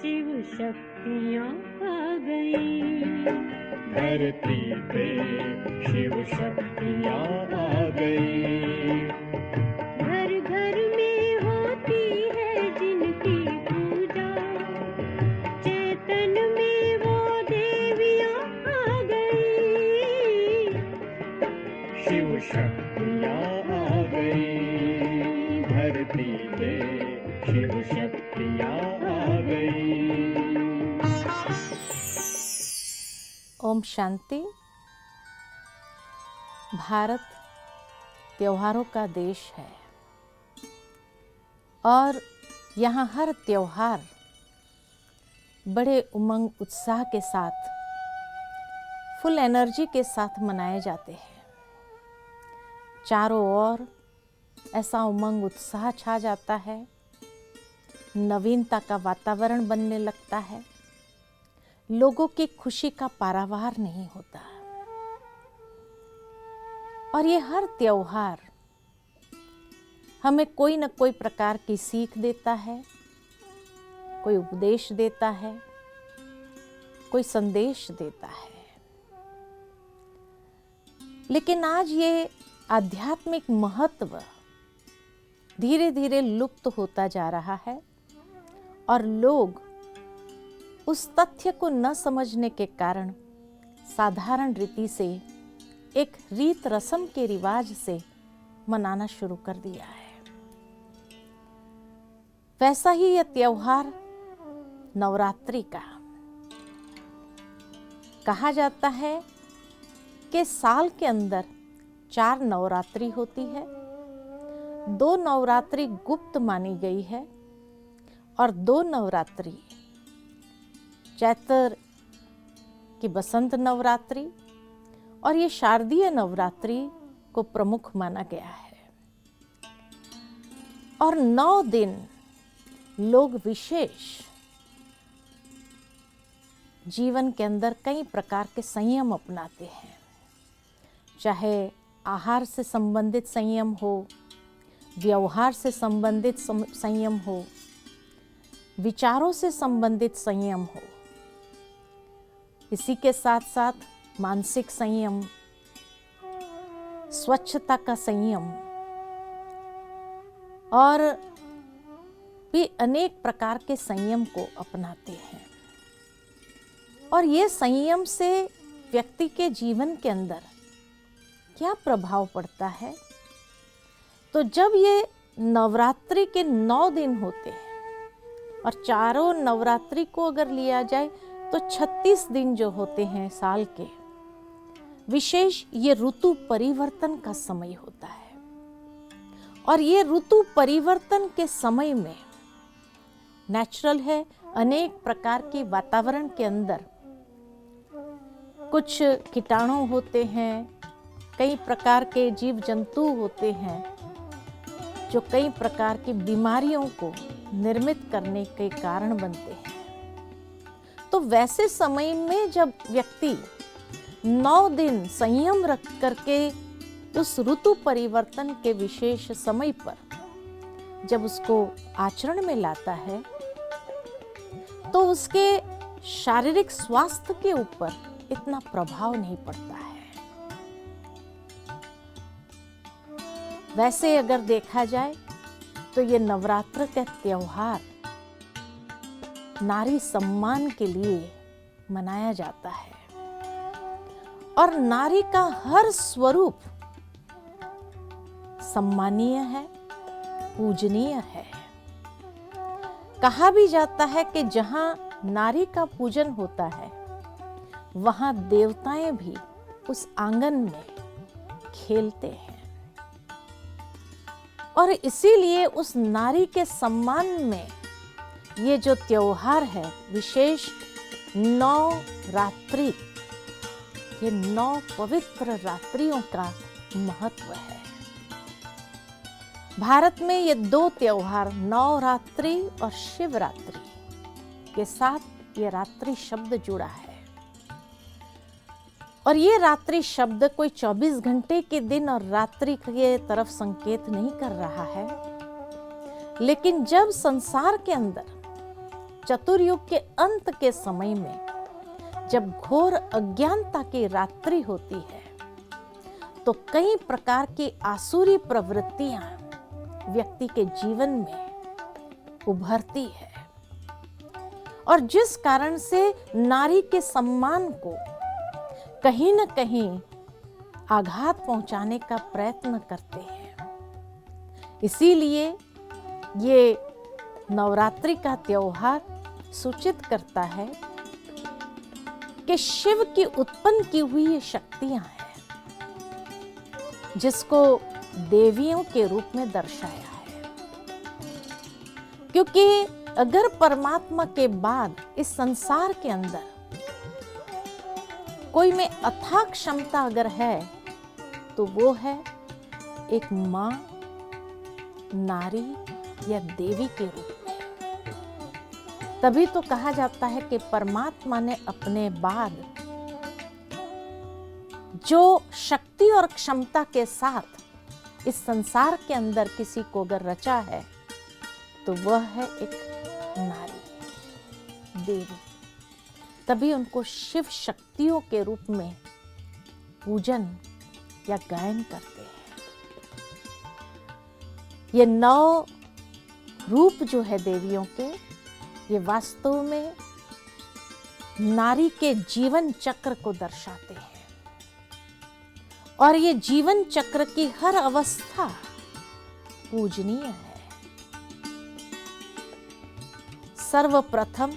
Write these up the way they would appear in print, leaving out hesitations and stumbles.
शिव शक्तियाँ आ गई। धरती पे शिव शक्तियाँ आ गई। घर घर में होती है जिनकी पूजा, चेतन में वो देवियाँ आ गई। शिव शक्तियाँ आ गई। धरती पे शिव शक्तियाँ आ गई। ओम शांति। भारत त्योहारों का देश है और यहाँ हर त्योहार बड़े उमंग उत्साह के साथ, फुल एनर्जी के साथ मनाए जाते हैं। चारों ओर ऐसा उमंग उत्साह छा जाता है, नवीनता का वातावरण बनने लगता है, लोगों की खुशी का पारावार नहीं होता। और ये हर त्योहार हमें कोई न कोई प्रकार की सीख देता है, कोई उपदेश देता है, कोई संदेश देता है। लेकिन आज ये आध्यात्मिक महत्व धीरे धीरे लुप्त होता जा रहा है और लोग उस तथ्य को न समझने के कारण साधारण रीति से, एक रीत रस्म के रिवाज से मनाना शुरू कर दिया है। वैसा ही यह त्योहार नवरात्रि का कहा जाता है कि साल के अंदर 4 नवरात्रि होती है। 2 नवरात्रि गुप्त मानी गई है और 2 नवरात्रि चैत्र की बसंत नवरात्रि और ये शारदीय नवरात्रि को प्रमुख माना गया है। और 9 दिन लोग विशेष जीवन के अंदर कई प्रकार के संयम अपनाते हैं, चाहे आहार से संबंधित संयम हो, व्यवहार से संबंधित संयम हो, विचारों से संबंधित संयम हो। इसी के साथ साथ मानसिक संयम, स्वच्छता का संयम और भी अनेक प्रकार के संयम को अपनाते हैं। और ये संयम से व्यक्ति के जीवन के अंदर क्या प्रभाव पड़ता है? तो जब ये नवरात्रि के 9 दिन होते हैं और चारों नवरात्रि को अगर लिया जाए तो 36 दिन जो होते हैं साल के, विशेष ये ऋतु परिवर्तन का समय होता है। और ये ऋतु परिवर्तन के समय में नेचुरल है, अनेक प्रकार के वातावरण के अंदर कुछ कीटाणु होते हैं, कई प्रकार के जीव जंतु होते हैं जो कई प्रकार की बीमारियों को निर्मित करने के कारण बनते हैं। तो वैसे समय में जब व्यक्ति 9 दिन संयम रख करके उस ऋतु परिवर्तन के विशेष समय पर जब उसको आचरण में लाता है, तो उसके शारीरिक स्वास्थ्य के ऊपर इतना प्रभाव नहीं पड़ता है। वैसे अगर देखा जाए तो ये नवरात्र का त्योहार नारी सम्मान के लिए मनाया जाता है और नारी का हर स्वरूप सम्मानीय है, पूजनीय है। कहा भी जाता है कि जहां नारी का पूजन होता है वहां देवताएं भी उस आंगन में खेलते हैं। और इसीलिए उस नारी के सम्मान में ये जो त्योहार है, विशेष 9 रात्रि, ये 9 पवित्र रात्रियों का महत्व है। भारत में ये 2 त्योहार, नवरात्रि और शिवरात्रि के साथ ये रात्रि शब्द जुड़ा है। और ये रात्रि शब्द कोई 24 घंटे के दिन और रात्रि के तरफ संकेत नहीं कर रहा है, लेकिन जब संसार के अंदर चतुर्युग के अंत के समय में जब घोर अज्ञानता की रात्रि होती है तो कई प्रकार की आसुरी प्रवृत्तियां व्यक्ति के जीवन में उभरती है और जिस कारण से नारी के सम्मान को कहीं न कहीं आघात पहुंचाने का प्रयत्न करते हैं। इसीलिए ये नवरात्रि का त्योहार सूचित करता है कि शिव की उत्पन्न की हुई ये शक्तियां हैं जिसको देवियों के रूप में दर्शाया है। क्योंकि अगर परमात्मा के बाद इस संसार के अंदर कोई में अथाह क्षमता अगर है तो वो है एक मां, नारी या देवी के रूप में। तभी तो कहा जाता है कि परमात्मा ने अपने बाद जो शक्ति और क्षमता के साथ इस संसार के अंदर किसी को अगर रचा है तो वह है एक नारी, देवी। तभी उनको शिव शक्तियों के रूप में पूजन या गायन करते हैं। ये 9 रूप जो है देवियों के, ये वास्तव में नारी के जीवन चक्र को दर्शाते हैं और ये जीवन चक्र की हर अवस्था पूजनीय है। सर्वप्रथम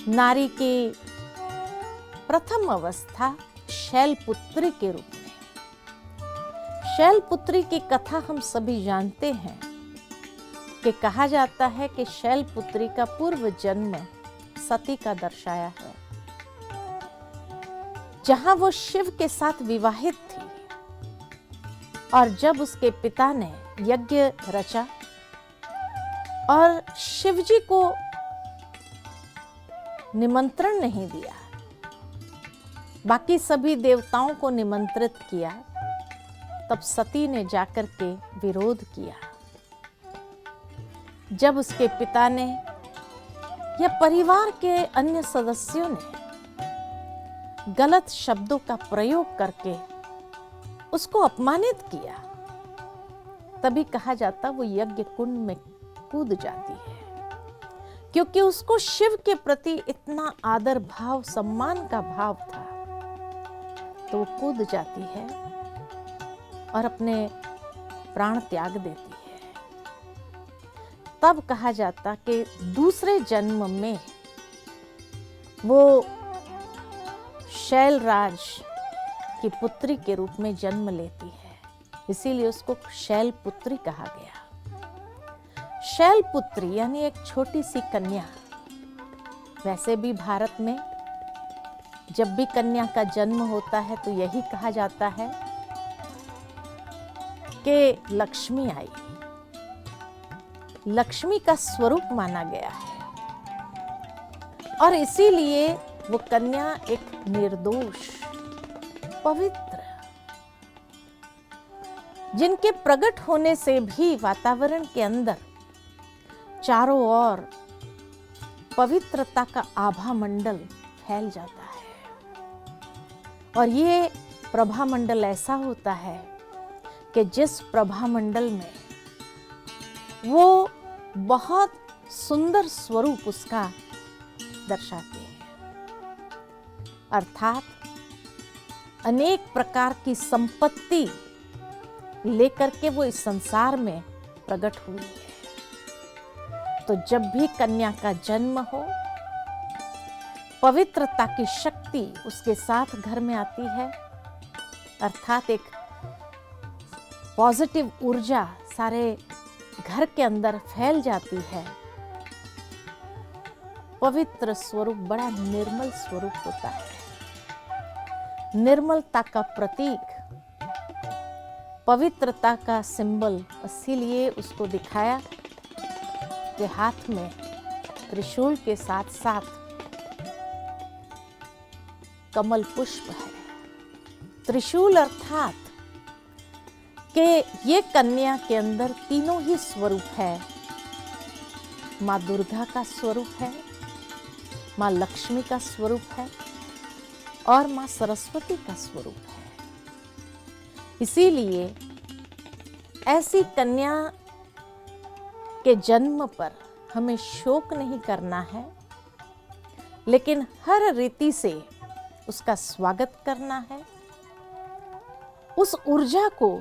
नारी की प्रथम अवस्था शैलपुत्री के रूप में। शैलपुत्री की कथा हम सभी जानते हैं कि कहा जाता है कि शैलपुत्री का पूर्व जन्म सती का दर्शाया है, जहां वो शिव के साथ विवाहित थी और जब उसके पिता ने यज्ञ रचा और शिवजी को निमंत्रण नहीं दिया, बाकी सभी देवताओं को निमंत्रित किया, तब सती ने जाकर के विरोध किया। जब उसके पिता ने या परिवार के अन्य सदस्यों ने गलत शब्दों का प्रयोग करके उसको अपमानित किया, तभी कहा जाता वो यज्ञ कुंड में कूद जाती है, क्योंकि उसको शिव के प्रति इतना आदर भाव, सम्मान का भाव था। तो वो कूद जाती है और अपने प्राण त्याग देती है। तब कहा जाता कि दूसरे जन्म में वो शैलराज की पुत्री के रूप में जन्म लेती है, इसीलिए उसको शैलपुत्री कहा गया। शैलपुत्री यानी एक छोटी सी कन्या। वैसे भी भारत में जब भी कन्या का जन्म होता है तो यही कहा जाता है कि लक्ष्मी आई, लक्ष्मी का स्वरूप माना गया है और इसीलिए वो कन्या एक निर्दोष, पवित्र, जिनके प्रकट होने से भी वातावरण के अंदर चारों ओर पवित्रता का आभा मंडल फैल जाता है। और ये प्रभा मंडल ऐसा होता है कि जिस प्रभा मंडल में वो बहुत सुंदर स्वरूप उसका दर्शाते हैं, अर्थात अनेक प्रकार की संपत्ति लेकर के वो इस संसार में प्रकट हुई है। तो जब भी कन्या का जन्म हो, पवित्रता की शक्ति उसके साथ घर में आती है, अर्थात एक पॉजिटिव ऊर्जा सारे घर के अंदर फैल जाती है। पवित्र स्वरूप बड़ा निर्मल स्वरूप होता है, निर्मलता का प्रतीक, पवित्रता का सिंबल। इसीलिए उसको दिखाया कि हाथ में त्रिशूल के साथ साथ कमल पुष्प है। त्रिशूल अर्थात कि ये कन्या के अंदर तीनों ही स्वरूप है, माँ दुर्गा का स्वरूप है, माँ लक्ष्मी का स्वरूप है और माँ सरस्वती का स्वरूप है। इसीलिए ऐसी कन्या के जन्म पर हमें शोक नहीं करना है, लेकिन हर रीति से उसका स्वागत करना है। उस ऊर्जा को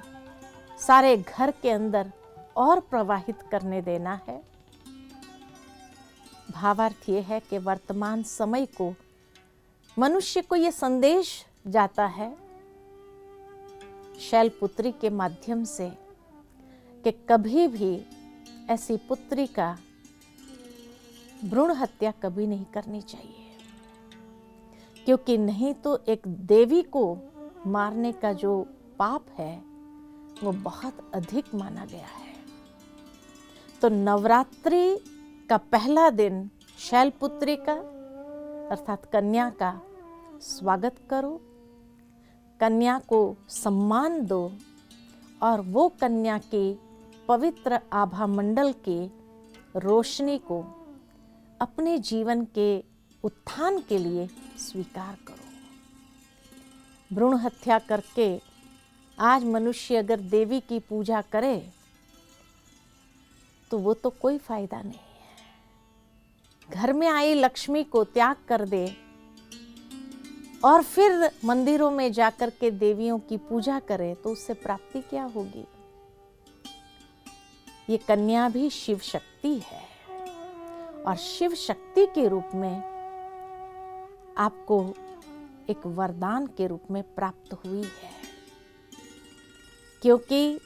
सारे घर के अंदर और प्रवाहित करने देना है। भावार्थ ये है कि वर्तमान समय को मनुष्य को ये संदेश जाता है शैलपुत्री के माध्यम से कि कभी भी ऐसी पुत्री का भ्रूण हत्या कभी नहीं करनी चाहिए, क्योंकि नहीं तो एक देवी को मारने का जो पाप है वो बहुत अधिक माना गया है। तो नवरात्रि का पहला दिन शैलपुत्री का अर्थात कन्या का स्वागत करो, कन्या को सम्मान दो और वो कन्या के पवित्र आभा मंडल के रोशनी को अपने जीवन के उत्थान के लिए स्वीकार करो। भ्रूण हत्या करके आज मनुष्य अगर देवी की पूजा करे तो वो तो कोई फायदा नहीं है। घर में आई लक्ष्मी को त्याग कर दे और फिर मंदिरों में जाकर के देवियों की पूजा करे तो उससे प्राप्ति क्या होगी? ये कन्या भी शिव शक्ति है और शिव शक्ति के रूप में आपको एक वरदान के रूप में प्राप्त हुई है, क्योंकि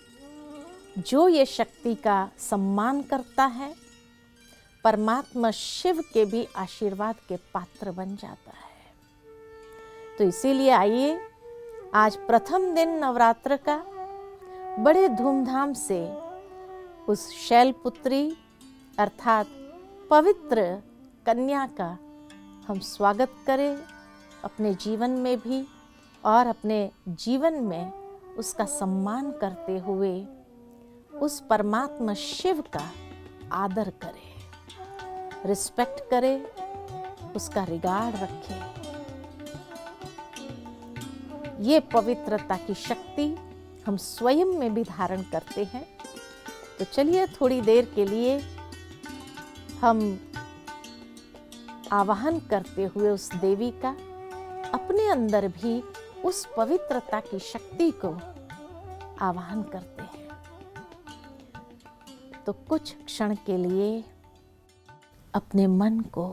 जो ये शक्ति का सम्मान करता है परमात्मा शिव के भी आशीर्वाद के पात्र बन जाता है। तो इसीलिए आइए आज प्रथम दिन नवरात्र का बड़े धूमधाम से उस शैलपुत्री अर्थात पवित्र कन्या का हम स्वागत करें, अपने जीवन में भी और अपने जीवन में उसका सम्मान करते हुए उस परमात्मा शिव का आदर करें, रिस्पेक्ट करें, उसका रिगार्ड रखें। ये पवित्रता की शक्ति हम स्वयं में भी धारण करते हैं। तो चलिए थोड़ी देर के लिए हम आवाहन करते हुए उस देवी का अपने अंदर भी उस पवित्रता की शक्ति को आवाहन करते हैं। तो कुछ क्षण के लिए अपने मन को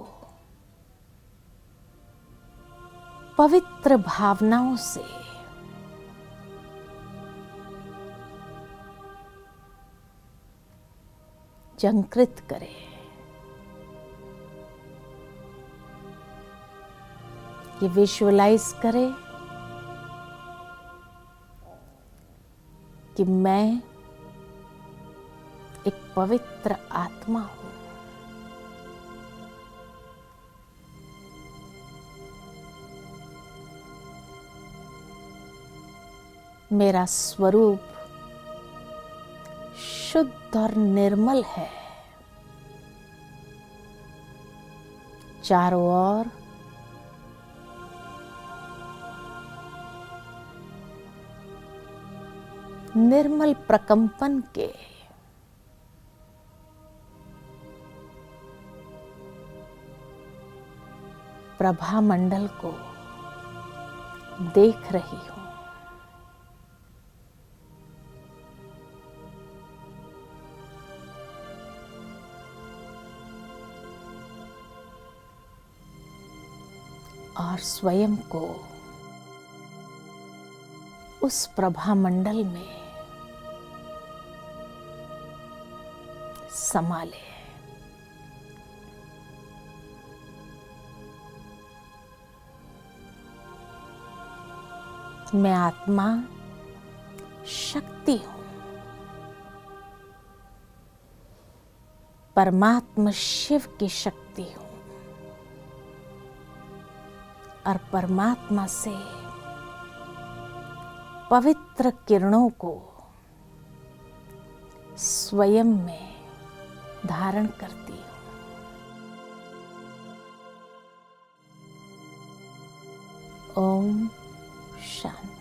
पवित्र भावनाओं से झंकृत करें। ये विजुअलाइज करें कि मैं एक पवित्र आत्मा हूं। मेरा स्वरूप शुद्ध और निर्मल है। चारों ओर निर्मल प्रकंपन के प्रभा मंडल को देख रही हूं। और स्वयं को उस प्रभा मंडल में समा ले। मैं आत्मा शक्ति हूं, परमात्मा शिव की शक्ति हूं और परमात्मा से पवित्र किरणों को स्वयं में धारण करती हूं। ओम शांति।